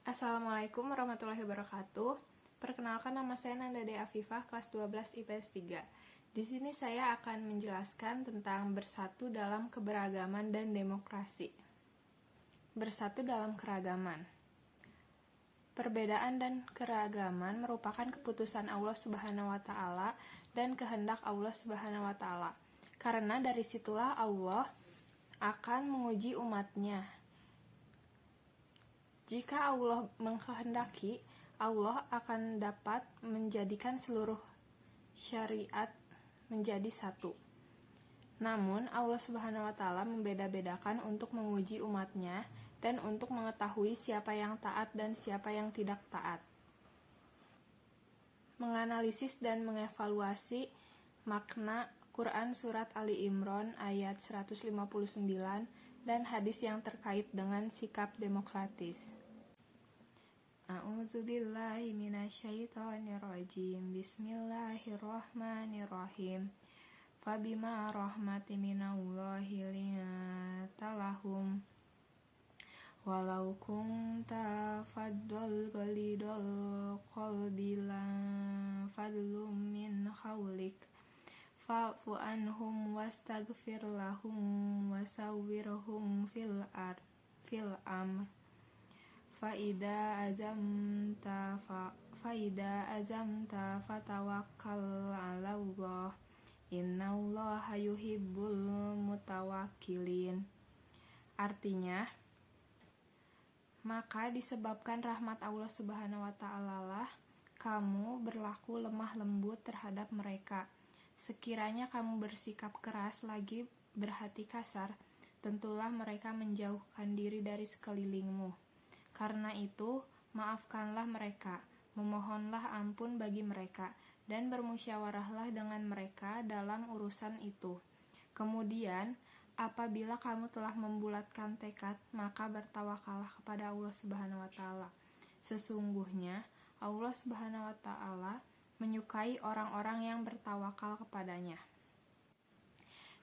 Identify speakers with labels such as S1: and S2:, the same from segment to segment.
S1: Assalamualaikum warahmatullahi wabarakatuh. Perkenalkan, nama saya Nanda De Afifah, kelas 12 IPS 3. Di sini saya akan menjelaskan tentang bersatu dalam keberagaman dan demokrasi. Bersatu dalam keragaman. Perbedaan dan keragaman merupakan keputusan Allah Subhanahu wa taala dan kehendak Allah Subhanahu wa taala. Karena dari situlah Allah akan menguji umatnya. Jika Allah mengkehendaki, Allah akan dapat menjadikan seluruh syariat menjadi satu. Namun, Allah Subhanahu wa taala membeda-bedakan untuk menguji umatnya dan untuk mengetahui siapa yang taat dan siapa yang tidak taat. Menganalisis dan mengevaluasi makna Quran Surat Ali Imran ayat 159 dan hadis yang terkait dengan sikap demokratis. A'udzubillahi minasyaitonirrajim. Bismillahirrahmanirrahim. Fabima rahmati minallahi linta lahum walau kunta faddal ghalidal qalbi fadlum min hawlik fa'fu anhum wastaghfir lahum wasawwirhum fil amr faida azamta fatawakkal 'alallah innallaha yuhibbul mutawakkilin. Artinya, maka disebabkan rahmat Allah Subhanahu wa taala lah kamu berlaku lemah lembut terhadap mereka. Sekiranya kamu bersikap keras lagi berhati kasar, tentulah mereka menjauhkan diri dari sekelilingmu. Karena itu, maafkanlah mereka, memohonlah ampun bagi mereka, dan bermusyawarahlah dengan mereka dalam urusan itu. Kemudian, apabila kamu telah membulatkan tekad, maka bertawakallah kepada Allah Subhanahu wa taala. Sesungguhnya Allah Subhanahu wa taala menyukai orang-orang yang bertawakal kepadanya.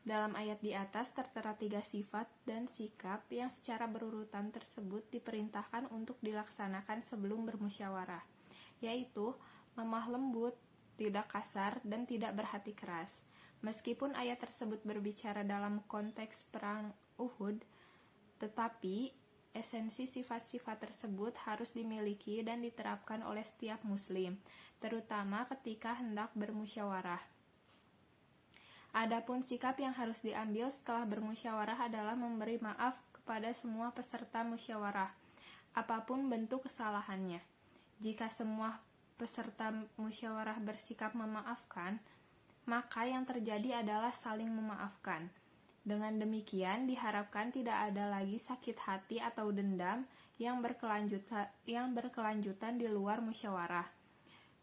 S1: Dalam ayat di atas tertera 3 sifat dan sikap yang secara berurutan tersebut diperintahkan untuk dilaksanakan sebelum bermusyawarah, yaitu lemah lembut, tidak kasar, dan tidak berhati keras. Meskipun ayat tersebut berbicara dalam konteks perang Uhud, tetapi esensi sifat-sifat tersebut harus dimiliki dan diterapkan oleh setiap muslim, terutama ketika hendak bermusyawarah. Adapun sikap yang harus diambil setelah bermusyawarah adalah memberi maaf kepada semua peserta musyawarah, apapun bentuk kesalahannya. Jika semua peserta musyawarah bersikap memaafkan, maka yang terjadi adalah saling memaafkan. Dengan demikian, diharapkan tidak ada lagi sakit hati atau dendam yang berkelanjutan di luar musyawarah,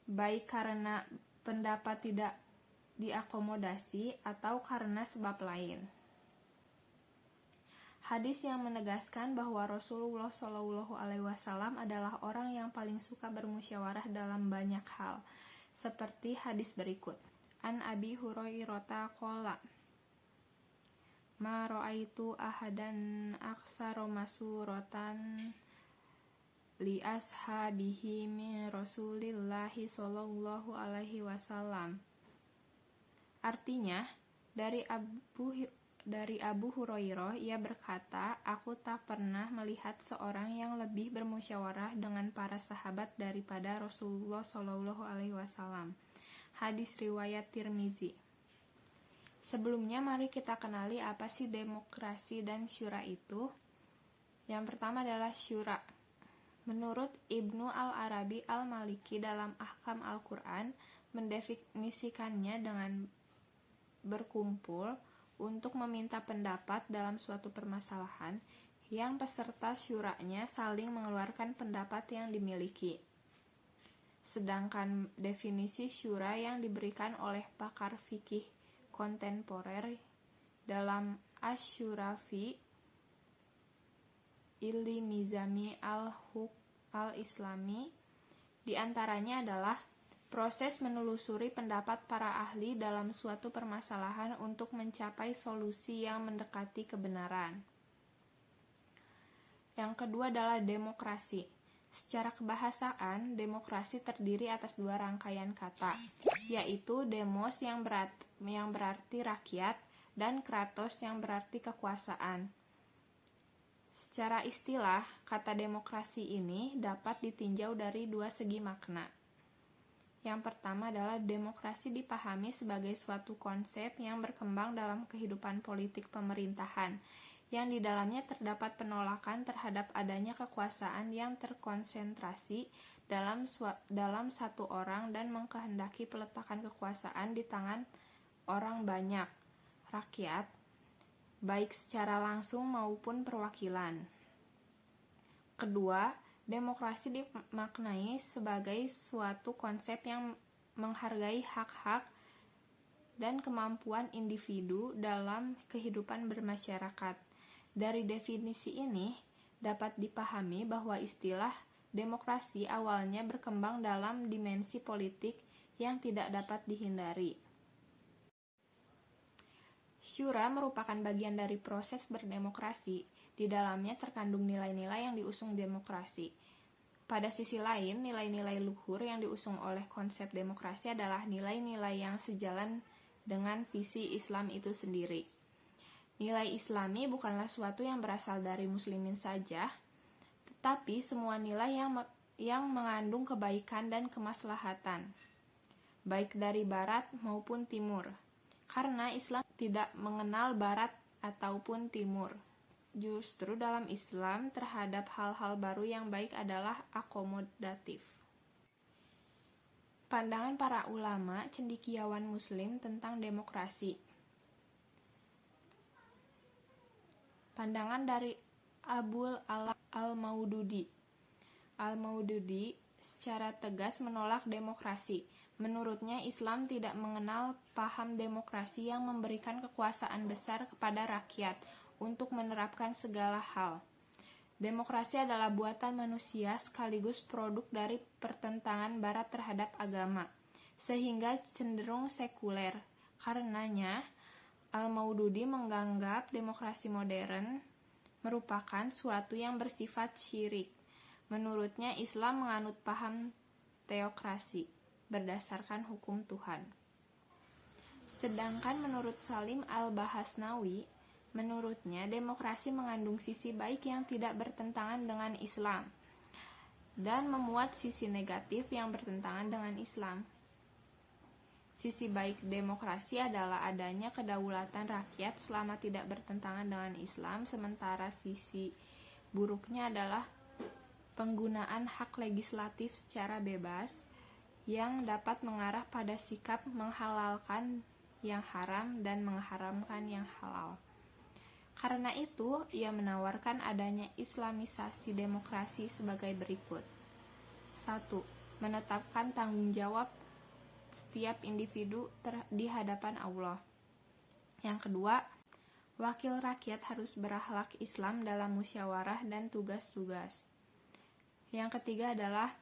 S1: baik karena pendapat tidak diakomodasi atau karena sebab lain. Hadis yang menegaskan bahwa Rasulullah SAW adalah orang yang paling suka bermusyawarah dalam banyak hal, seperti hadis berikut. An Abi Hurairah qala ma ra'aitu ahadan aksara masuratan li ashabihi min Rasulillahi sallallahu alaihi wasallam. Artinya, dari Abu Hurairah, ia berkata, aku tak pernah melihat seorang yang lebih bermusyawarah dengan para sahabat daripada Rasulullah sallallahu alaihi wasallam. Hadis riwayat Tirmizi. Sebelumnya, mari kita kenali apa sih demokrasi dan syura itu. Yang pertama adalah syura. Menurut Ibnu Al-Arabi Al-Maliki dalam Ahkam Al-Quran, mendefinisikannya dengan berkumpul untuk meminta pendapat dalam suatu permasalahan yang peserta syuranya saling mengeluarkan pendapat yang dimiliki. Sedangkan definisi syura yang diberikan oleh pakar fikih kontemporer dalam Asy-Syura fi Ilmi al-Islami diantaranya adalah proses menelusuri pendapat para ahli dalam suatu permasalahan untuk mencapai solusi yang mendekati kebenaran. Yang kedua adalah demokrasi. Secara kebahasaan, demokrasi terdiri atas dua rangkaian kata, yaitu demos yang berarti rakyat dan kratos yang berarti kekuasaan. Secara istilah, kata demokrasi ini dapat ditinjau dari dua segi makna. Yang pertama adalah demokrasi dipahami sebagai suatu konsep yang berkembang dalam kehidupan politik pemerintahan, yang di dalamnya terdapat penolakan terhadap adanya kekuasaan yang terkonsentrasi dalam satu orang dan mengkehendaki peletakan kekuasaan di tangan orang banyak, rakyat, baik secara langsung maupun perwakilan. Kedua, demokrasi dimaknai sebagai suatu konsep yang menghargai hak-hak dan kemampuan individu dalam kehidupan bermasyarakat. Dari definisi ini, dapat dipahami bahwa istilah demokrasi awalnya berkembang dalam dimensi politik yang tidak dapat dihindari. Syura merupakan bagian dari proses berdemokrasi. Di dalamnya terkandung nilai-nilai yang diusung demokrasi. Pada sisi lain, nilai-nilai luhur yang diusung oleh konsep demokrasi adalah nilai-nilai yang sejalan dengan visi Islam itu sendiri. Nilai Islami bukanlah suatu yang berasal dari muslimin saja, tetapi semua nilai yang mengandung kebaikan dan kemaslahatan, baik dari barat maupun timur. Karena Islam tidak mengenal barat ataupun timur. Justru dalam Islam terhadap hal-hal baru yang baik adalah akomodatif. Pandangan para ulama cendekiawan muslim tentang demokrasi. Pandangan dari Abul Ala al-Maududi. Al-Maududi secara tegas menolak demokrasi. Menurutnya, Islam tidak mengenal paham demokrasi yang memberikan kekuasaan besar kepada rakyat untuk menerapkan segala hal. Demokrasi adalah buatan manusia sekaligus produk dari pertentangan Barat terhadap agama, sehingga cenderung sekuler. Karenanya, Al-Maududi menganggap demokrasi modern merupakan suatu yang bersifat syirik. Menurutnya, Islam menganut paham teokrasi berdasarkan hukum Tuhan. Sedangkan menurut Salim Al-Bahasnawi, menurutnya demokrasi mengandung sisi baik yang tidak bertentangan dengan Islam dan memuat sisi negatif yang bertentangan dengan Islam. Sisi baik demokrasi adalah adanya kedaulatan rakyat selama tidak bertentangan dengan Islam, sementara sisi buruknya adalah penggunaan hak legislatif secara bebas yang dapat mengarah pada sikap menghalalkan yang haram dan mengharamkan yang halal. Karena itu, ia menawarkan adanya islamisasi demokrasi sebagai berikut. 1. Menetapkan tanggung jawab setiap individu di hadapan Allah. Yang kedua, wakil rakyat harus berakhlak Islam dalam musyawarah dan tugas-tugas. Yang ketiga adalah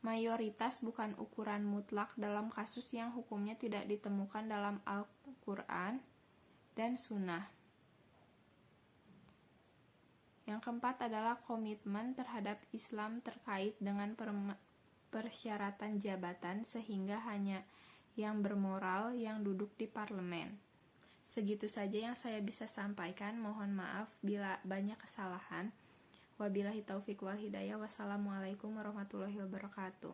S1: mayoritas bukan ukuran mutlak dalam kasus yang hukumnya tidak ditemukan dalam Al-Quran dan Sunnah. Yang keempat adalah komitmen terhadap Islam terkait dengan persyaratan jabatan, sehingga hanya yang bermoral yang duduk di parlemen. Segitu saja yang saya bisa sampaikan. Mohon maaf bila banyak kesalahan. Wabillahi taufiq wal hidayah. Wassalamualaikum warahmatullahi wabarakatuh.